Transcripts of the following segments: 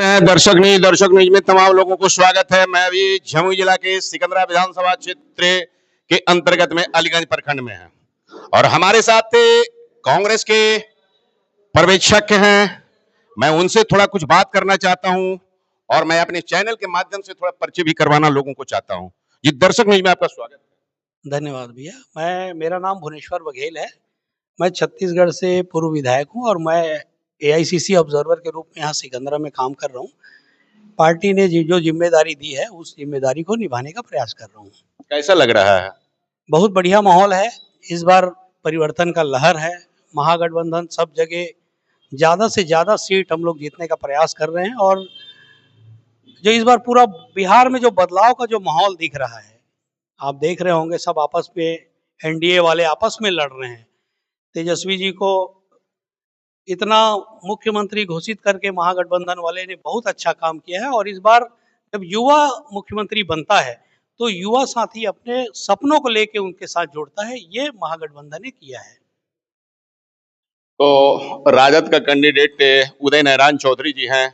दर्शक न्यूज में तमाम लोगों को स्वागत है। मैं अभी जमुई जिला के सिकंदरा विधानसभा क्षेत्र के अंतर्गत में अलीगंज प्रखंड में है और हमारे साथ कांग्रेस के पर्यवेक्षक हैं। मैं उनसे थोड़ा कुछ बात करना चाहता हूं और मैं अपने चैनल के माध्यम से थोड़ा परिचय भी करवाना लोगों को चाहता हूं। जी, दर्शक न्यूज में आपका स्वागत है। धन्यवाद भैया। मेरा नाम भुवनेश्वर बघेल है। मैं छत्तीसगढ़ से पूर्व विधायक हूं और मैं एआईसीसी ऑब्जर्वर के रूप में यहाँ सिकंदरा में काम कर रहा हूँ। पार्टी ने जो जिम्मेदारी दी है उस जिम्मेदारी को निभाने का प्रयास कर रहा हूँ। कैसा लग रहा है? बहुत बढ़िया माहौल है। इस बार परिवर्तन का लहर है। महागठबंधन सब जगह ज़्यादा से ज़्यादा सीट हम लोग जीतने का प्रयास कर रहे हैं और जो इस बार पूरा बिहार में जो बदलाव का जो माहौल दिख रहा है, आप देख रहे होंगे सब आपस में एनडीए वाले आपस में लड़ रहे हैं। तेजस्वी जी को इतना मुख्यमंत्री घोषित करके महागठबंधन वाले ने बहुत अच्छा काम किया है और इस बार जब युवा मुख्यमंत्री बनता है तो युवा साथी अपने सपनों को लेके उनके साथ जुड़ता है। ये महागठबंधन ने किया है। तो राजद का कैंडिडेट उदय नारायण चौधरी जी हैं,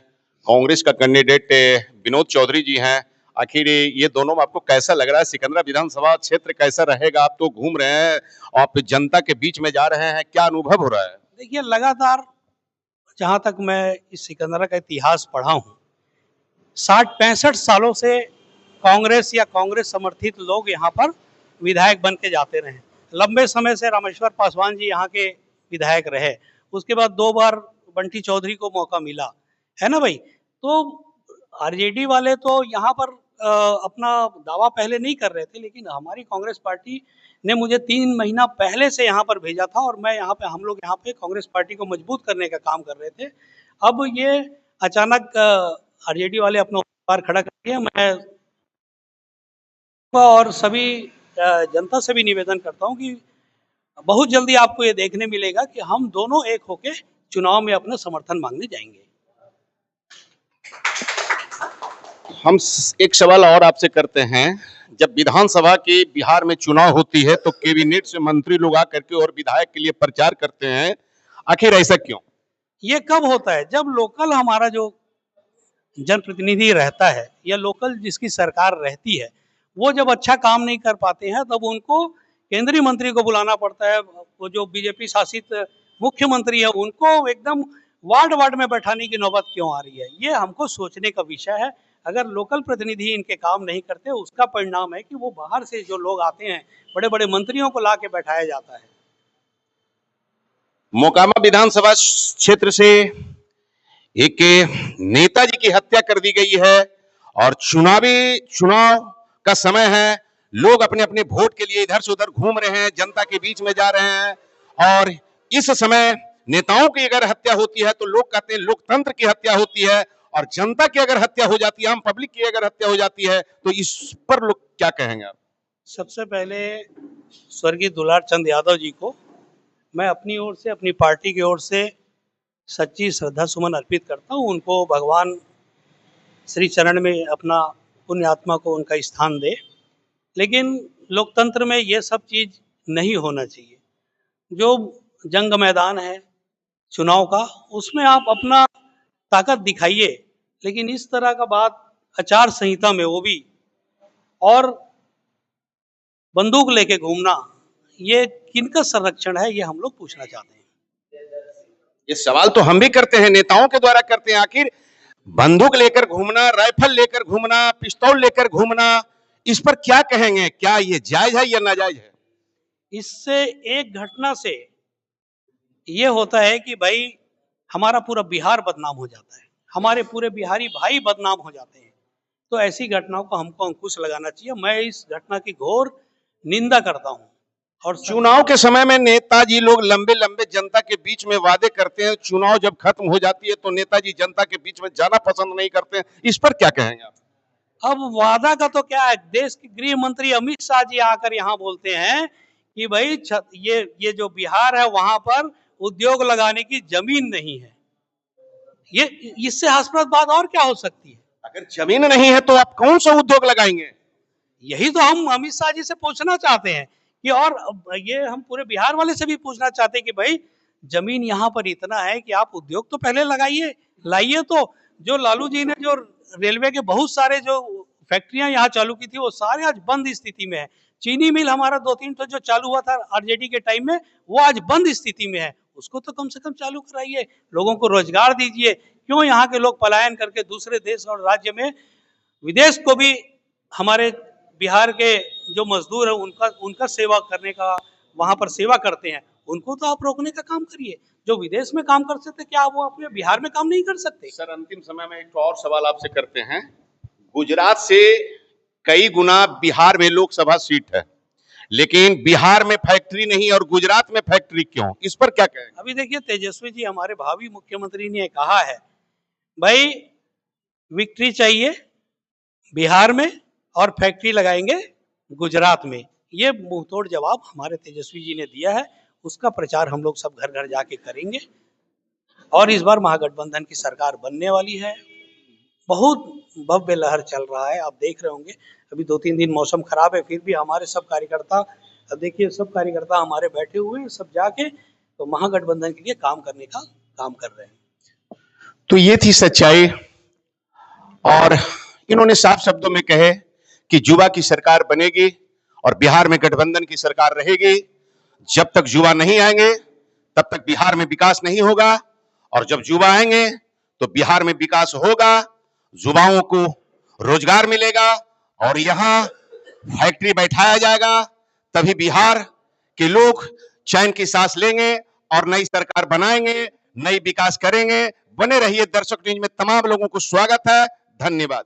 कांग्रेस का कैंडिडेट विनोद चौधरी जी हैं। आखिर ये दोनों में आपको कैसा लग रहा है? सिकंदरा विधानसभा क्षेत्र कैसा रहेगा? आप तो घूम रहे हैं, आप जनता के बीच में जा रहे हैं, क्या अनुभव हो रहा है? देखिए, लगातार जहाँ तक मैं इस सिकंदरा का इतिहास पढ़ा हूँ, 60-65 सालों से कांग्रेस या कांग्रेस समर्थित लोग यहाँ पर विधायक बन के जाते रहे। लंबे समय से रामेश्वर पासवान जी यहाँ के विधायक रहे, उसके बाद 2 बार बंटी चौधरी को मौका मिला, है ना भाई। तो आरजेडी वाले तो यहाँ पर अपना दावा पहले नहीं कर रहे थे, लेकिन हमारी कांग्रेस पार्टी ने मुझे 3 महीना पहले से यहाँ पर भेजा था और मैं यहाँ पे हम लोग यहाँ पे कांग्रेस पार्टी को मजबूत करने का काम कर रहे थे। अब ये अचानक आरजेडी वाले अपना उम्मीदवार खड़ा कर दिया। मैं और सभी जनता से भी निवेदन करता हूँ कि बहुत जल्दी आपको ये देखने मिलेगा कि हम दोनों एक होके चुनाव में अपना समर्थन मांगने जाएंगे। हम एक सवाल और आपसे करते हैं। जब विधानसभा की बिहार में चुनाव होती है तो कैबिनेट से मंत्री लोग आकर के और विधायक के लिए प्रचार करते हैं, आखिर ऐसा क्यों? ये कब होता है? जब लोकल हमारा जो जनप्रतिनिधि रहता है या लोकल जिसकी सरकार रहती है, वो जब अच्छा काम नहीं कर पाते हैं तब उनको केंद्रीय मंत्री को बुलाना पड़ता है। वो जो बीजेपी शासित मुख्यमंत्री है उनको एकदम वार्ड वार्ड में बैठाने की नौबत क्यों आ रही है? ये हमको सोचने का विषय है। अगर लोकल प्रतिनिधि इनके काम नहीं करते, उसका परिणाम है कि वो बाहर से जो लोग आते हैं, बड़े बड़े मंत्रियों को ला के बैठाया जाता है। मोकामा विधानसभा क्षेत्र से एक नेताजी की हत्या कर दी गई है और चुनाव का समय है। लोग अपने अपने वोट के लिए इधर से उधर घूम रहे हैं, जनता के बीच में जा रहे हैं और इस समय नेताओं की अगर हत्या होती है तो लोग कहते हैं लोकतंत्र की हत्या होती है और जनता की अगर हत्या हो जाती है, आम पब्लिक की अगर हत्या हो जाती है तो इस पर लोग क्या कहेंगे आप? सबसे पहले स्वर्गीय दुलार चंद यादव जी को मैं अपनी ओर से, अपनी पार्टी की ओर से सच्ची श्रद्धा सुमन अर्पित करता हूँ। उनको भगवान श्री चरण में अपना पुण्य आत्मा को उनका स्थान दे। लेकिन लोकतंत्र में ये सब चीज़ नहीं होना चाहिए। जो जंग मैदान है चुनाव का, उसमें आप अपना ताकत दिखाइए, लेकिन इस तरह का बात आचार संहिता में वो भी और बंदूक लेके घूमना, ये किनका संरक्षण है? ये हम लोग पूछना चाहते हैं। ये सवाल तो हम भी करते हैं, नेताओं के द्वारा करते हैं। आखिर बंदूक लेकर घूमना, राइफल लेकर घूमना, पिस्तौल लेकर घूमना, इस पर क्या कहेंगे? क्या ये जायज है या नाजायज है? इससे एक घटना से ये होता है कि भाई हमारा पूरा बिहार बदनाम हो जाता है, हमारे पूरे बिहारी भाई बदनाम हो जाते हैं। तो ऐसी घटनाओं को हमको अंकुश लगाना चाहिए। मैं इस घटना की घोर निंदा करता हूँ। और चुनाव के समय में नेताजी लोग लंबे लंबे जनता के बीच में वादे करते हैं, चुनाव जब खत्म हो जाती है तो नेताजी जनता के बीच में जाना पसंद नहीं करते हैं, इस पर क्या कहेंगे आप? अब वादा का तो क्या है? देश के गृह मंत्री अमित शाह जी आकर यहाँ बोलते हैं कि भाई ये जो बिहार है वहां पर उद्योग लगाने की जमीन नहीं है। ये इससे हास्यास्पद बात और क्या हो सकती है? अगर जमीन नहीं है तो आप कौन सा उद्योग लगाएंगे? यही तो हम अमित शाह जी से पूछना चाहते हैं कि, और ये हम पूरे बिहार वाले से भी पूछना चाहते हैं कि भाई जमीन यहाँ पर इतना है कि आप उद्योग तो पहले लगाइए, लाइए। तो जो लालू जी ने जो रेलवे के बहुत सारे जो फैक्ट्रियां यहाँ चालू की थी वो सारे आज बंद स्थिति में है। चीनी मिल हमारा 2-3 तो जो चालू हुआ था आरजेडी के टाइम में वो आज बंद स्थिति में है, उसको तो कम से कम चालू कराइए, लोगों को रोजगार दीजिए। क्यों यहाँ के लोग पलायन करके दूसरे देश और राज्य में, विदेश को भी हमारे बिहार के जो मजदूर है उनका उनका सेवा करने का, वहां पर सेवा करते हैं, उनको तो आप रोकने का काम करिए। जो विदेश में काम कर सकते क्या वो अपने बिहार में काम नहीं कर सकते? सर अंतिम समय में एक और सवाल आपसे करते हैं। गुजरात से कई गुना बिहार में लोकसभा सीट है, लेकिन बिहार में फैक्ट्री नहीं और गुजरात में फैक्ट्री क्यों, इस पर क्या कहेंगे? अभी देखिए तेजस्वी जी हमारे भावी मुख्यमंत्री ने कहा है भाई विक्ट्री चाहिए बिहार में और फैक्ट्री लगाएंगे गुजरात में। ये मुंहतोड़ जवाब हमारे तेजस्वी जी ने दिया है, उसका प्रचार हम लोग सब घर घर जाके करेंगे। और इस बार महागठबंधन की सरकार बनने वाली है, बहुत भव्य लहर चल रहा है, आप देख रहे होंगे। अभी 2-3 दिन मौसम खराब है, फिर भी हमारे सब कार्यकर्ता, अब देखिए सब कार्यकर्ता हमारे बैठे हुए हैं, सब जाके तो महागठबंधन के लिए काम करने का काम कर रहे हैं। तो ये थी सच्चाई, और इन्होंने साफ शब्दों में कहे कि युवा की सरकार बनेगी और बिहार में गठबंधन की सरकार रहेगी। जब तक युवा नहीं आएंगे तब तक बिहार में विकास नहीं होगा, और जब युवा आएंगे तो बिहार में विकास होगा, युवाओं को रोजगार मिलेगा और यहाँ फैक्ट्री बैठाया जाएगा, तभी बिहार के लोग चैन की सांस लेंगे और नई सरकार बनाएंगे, नई विकास करेंगे। बने रहिए दर्शक न्यूज में, तमाम लोगों को स्वागत है, धन्यवाद।